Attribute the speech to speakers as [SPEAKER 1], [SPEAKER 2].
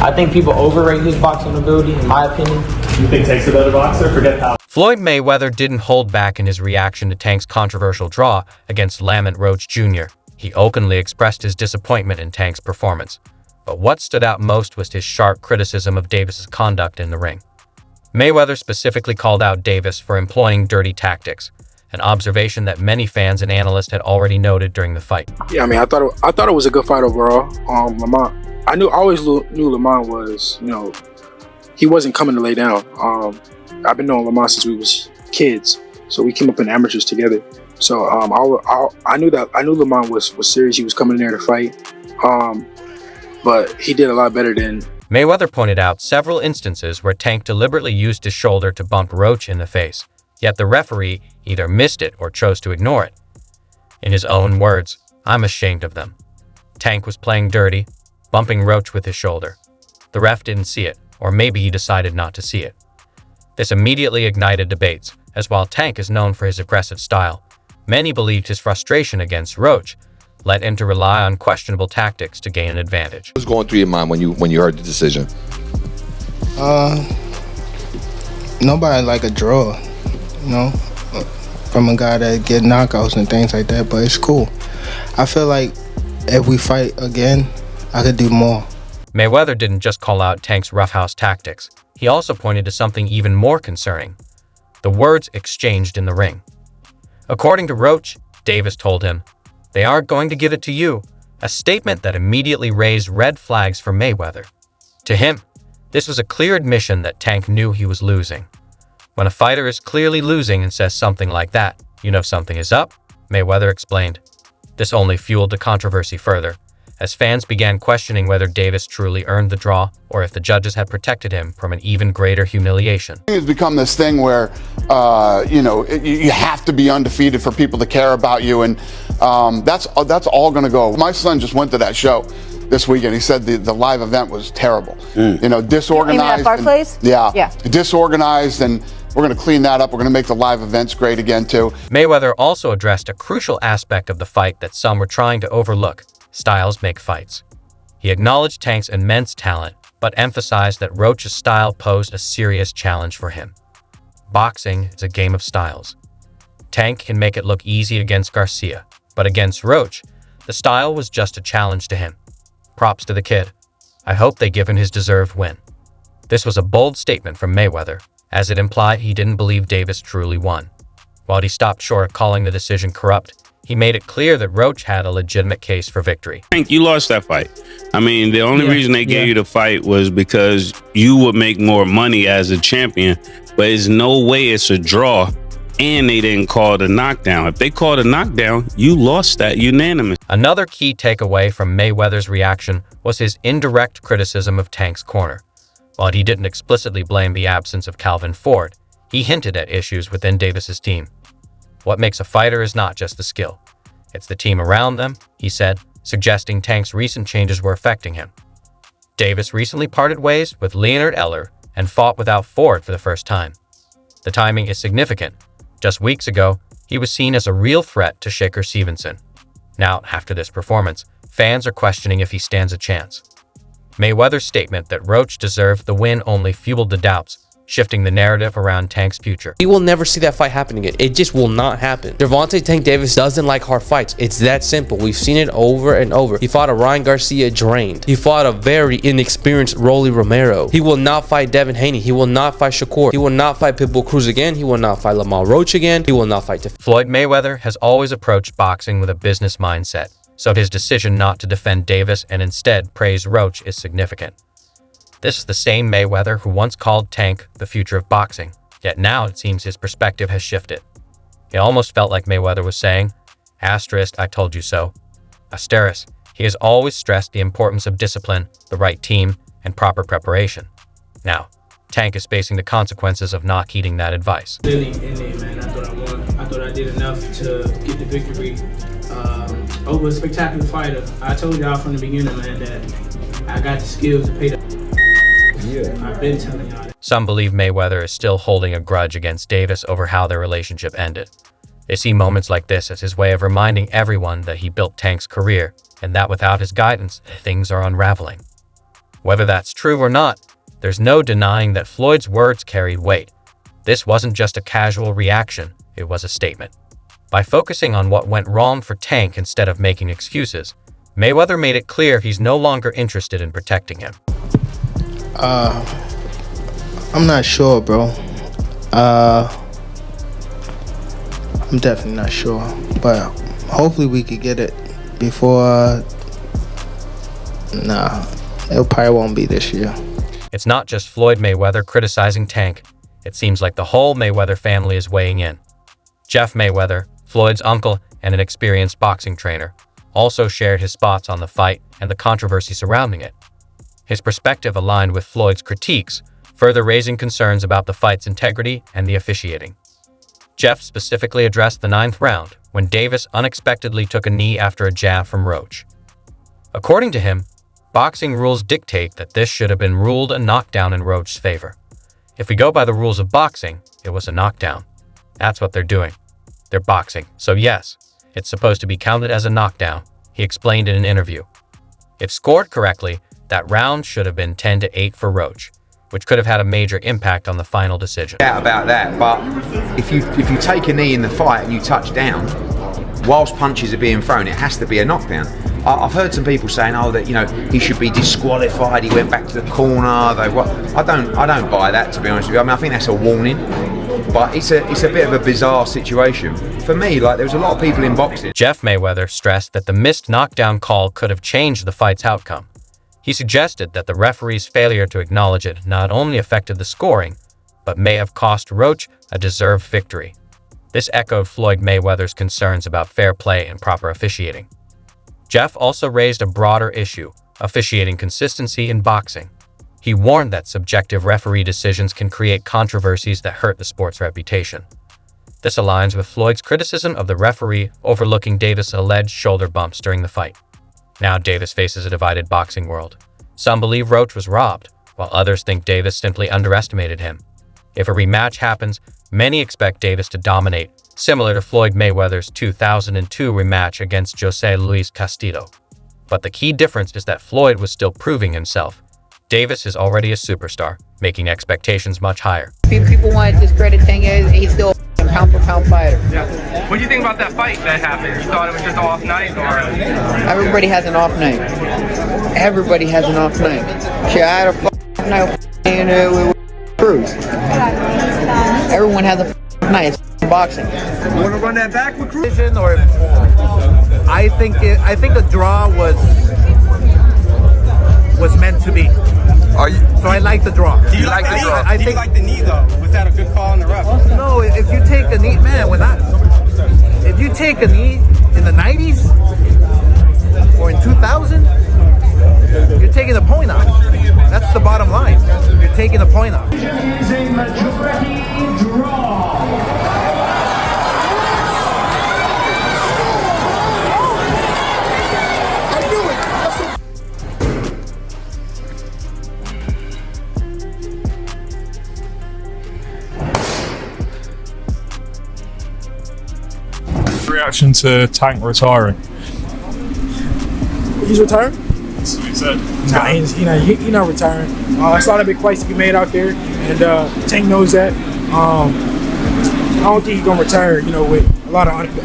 [SPEAKER 1] I think people overrate his boxing ability, in my opinion.
[SPEAKER 2] You think Tank's a better boxer? Forget how.
[SPEAKER 3] Floyd Mayweather didn't hold back in his reaction to Tank's controversial draw against Lamont Roach Jr. He openly expressed his disappointment in Tank's performance. But what stood out most was his sharp criticism of Davis's conduct in the ring. Mayweather specifically called out Davis for employing dirty tactics, an observation that many fans and analysts had already noted during the fight.
[SPEAKER 4] Yeah, I mean, I thought it was a good fight overall. Lamont, I always knew Lamont was, he wasn't coming to lay down. I've been knowing Lamont since we was kids, so we came up in amateurs together. So I knew Lamont was serious. He was coming in there to fight, but he did a lot better than.
[SPEAKER 3] Mayweather pointed out several instances where Tank deliberately used his shoulder to bump Roach in the face, yet the referee either missed it or chose to ignore it. In his own words, "I'm ashamed of them." Tank was playing dirty, bumping Roach with his shoulder. The ref didn't see it, or maybe he decided not to see it. This immediately ignited debates, as while Tank is known for his aggressive style, many believed his frustration against Roach led him to rely on questionable tactics to gain an advantage.
[SPEAKER 5] What was going through your mind when you heard the decision?
[SPEAKER 6] Nobody like a draw, from a guy that get knockouts and things like that, but it's cool. I feel like if we fight again, I could do more.
[SPEAKER 3] Mayweather didn't just call out Tank's roughhouse tactics. He also pointed to something even more concerning: the words exchanged in the ring. According to Roach, Davis told him, "They aren't going to give it to you," a statement that immediately raised red flags for Mayweather. To him, this was a clear admission that Tank knew he was losing. When a fighter is clearly losing and says something like that, you know something is up, Mayweather explained. This only fueled the controversy further, as fans began questioning whether Davis truly earned the draw or if the judges had protected him from an even greater humiliation.
[SPEAKER 7] It's become this thing where, you have to be undefeated for people to care about you, and that's all going to go. My son just went to that show this weekend. He said the live event was terrible. Disorganized.
[SPEAKER 8] At Barclays?
[SPEAKER 7] Yeah. Disorganized, and we're going to clean that up. We're going to make the live events great again, too.
[SPEAKER 3] Mayweather also addressed a crucial aspect of the fight that some were trying to overlook: styles make fights. He acknowledged Tank's immense talent, but emphasized that Roach's style posed a serious challenge for him. Boxing is a game of styles. Tank can make it look easy against Garcia, but against Roach, the style was just a challenge to him. Props to the kid. I hope they give him his deserved win. This was a bold statement from Mayweather, as it implied he didn't believe Davis truly won. While he stopped short of calling the decision corrupt, he made it clear that Roach had a legitimate case for victory.
[SPEAKER 9] Tank, you lost that fight. I mean, the only reason they gave you the fight was because you would make more money as a champion, but there's no way it's a draw, and they didn't call the knockdown. If they called a knockdown, you lost that unanimous.
[SPEAKER 3] Another key takeaway from Mayweather's reaction was his indirect criticism of Tank's corner. While he didn't explicitly blame the absence of Calvin Ford, he hinted at issues within Davis's team. What makes a fighter is not just the skill. It's the team around them, he said, suggesting Tank's recent changes were affecting him. Davis recently parted ways with Leonard Eller and fought without Ford for the first time. The timing is significant. Just weeks ago, he was seen as a real threat to Shakur Stevenson. Now, after this performance, fans are questioning if he stands a chance. Mayweather's statement that Roach deserved the win only fueled the doubts, shifting the narrative around Tank's future.
[SPEAKER 10] We will never see that fight happen again. It just will not happen. Gervonta Tank Davis doesn't like hard fights. It's that simple. We've seen it over and over. He fought a Ryan Garcia drained. He fought a very inexperienced Rolly Romero. He will not fight Devin Haney. He will not fight Shakur. He will not fight Pitbull Cruz again. He will not fight Lamont Roach again. He will not fight
[SPEAKER 3] Floyd Mayweather has always approached boxing with a business mindset, so his decision not to defend Davis and instead praise Roach is significant. This is the same Mayweather who once called Tank the future of boxing, yet now it seems his perspective has shifted. It almost felt like Mayweather was saying, asterisk, I told you so. Asterisk, he has always stressed the importance of discipline, the right team, and proper preparation. Now, Tank is facing the consequences of not heeding that advice.
[SPEAKER 1] Really in there, man. I thought I won. I thought I did enough to get the victory over a spectacular fighter. I told y'all from the beginning, man, that I got the skills to pay the... I've been telling y'all.
[SPEAKER 3] Some believe Mayweather is still holding a grudge against Davis over how their relationship ended. They see moments like this as his way of reminding everyone that he built Tank's career and that without his guidance, things are unraveling. Whether that's true or not, there's no denying that Floyd's words carried weight. This wasn't just a casual reaction, it was a statement. By focusing on what went wrong for Tank instead of making excuses, Mayweather made it clear he's no longer interested in protecting him.
[SPEAKER 6] I'm not sure, bro. I'm definitely not sure, but hopefully we could get it before. Nah, it probably won't be this year.
[SPEAKER 3] It's not just Floyd Mayweather criticizing Tank. It seems like the whole Mayweather family is weighing in. Jeff Mayweather, Floyd's uncle and an experienced boxing trainer, also shared his spots on the fight and the controversy surrounding it. His perspective aligned with Floyd's critiques, further raising concerns about the fight's integrity and the officiating. Jeff specifically addressed the 9th round, when Davis unexpectedly took a knee after a jab from Roach. According to him, boxing rules dictate that this should have been ruled a knockdown in Roach's favor. If we go by the rules of boxing, it was a knockdown. That's what they're doing. They're boxing. So yes, it's supposed to be counted as a knockdown, he explained in an interview. If scored correctly, that round should have been 10-8 for Roach, which could have had a major impact on the final decision.
[SPEAKER 8] Doubt about that, but if you take a knee in the fight and you touch down, whilst punches are being thrown, it has to be a knockdown. I've heard some people saying, oh, that he should be disqualified. He went back to the corner. I don't buy that, to be honest with you. I mean, I think that's a warning, but it's a bit of a bizarre situation for me. Like, there was a lot of people in boxing.
[SPEAKER 3] Jeff Mayweather stressed that the missed knockdown call could have changed the fight's outcome. He suggested that the referee's failure to acknowledge it not only affected the scoring, but may have cost Roach a deserved victory. This echoed Floyd Mayweather's concerns about fair play and proper officiating. Jeff also raised a broader issue, officiating consistency in boxing. He warned that subjective referee decisions can create controversies that hurt the sport's reputation. This aligns with Floyd's criticism of the referee overlooking Davis' alleged shoulder bumps during the fight. Now Davis faces a divided boxing world. Some believe Roach was robbed, while others think Davis simply underestimated him. If a rematch happens, many expect Davis to dominate, similar to Floyd Mayweather's 2002 rematch against Jose Luis Castillo. But the key difference is that Floyd was still proving himself. Davis is already a superstar, making expectations much higher.
[SPEAKER 11] People want to discredit Tank. He's still a pound-for-pound fighter.
[SPEAKER 12] Yeah. What do you think about that fight that happened? You thought it was just an off night, or?
[SPEAKER 11] Everybody has an off night. Everybody has an off night. Shit, I had a off night with Cruz. Everyone has a night. It's boxing.
[SPEAKER 12] You want to run that back with Cruz?
[SPEAKER 13] Or I think the draw was meant to be. So I like the draw.
[SPEAKER 12] Do you like the draw? Do you like the knee though? Was that a good call on the ref?
[SPEAKER 13] No, if you take a knee, man, if you take a knee in the 90s or in 2000, you're taking the point off. That's the bottom line. You're taking the point off.
[SPEAKER 2] Reaction to Tank retiring?
[SPEAKER 4] He's retiring?
[SPEAKER 2] That's what he said.
[SPEAKER 4] Nah, he's not retiring. It's not a big fight to be made out there, and Tank knows that. I don't think he's gonna retire. With a lot of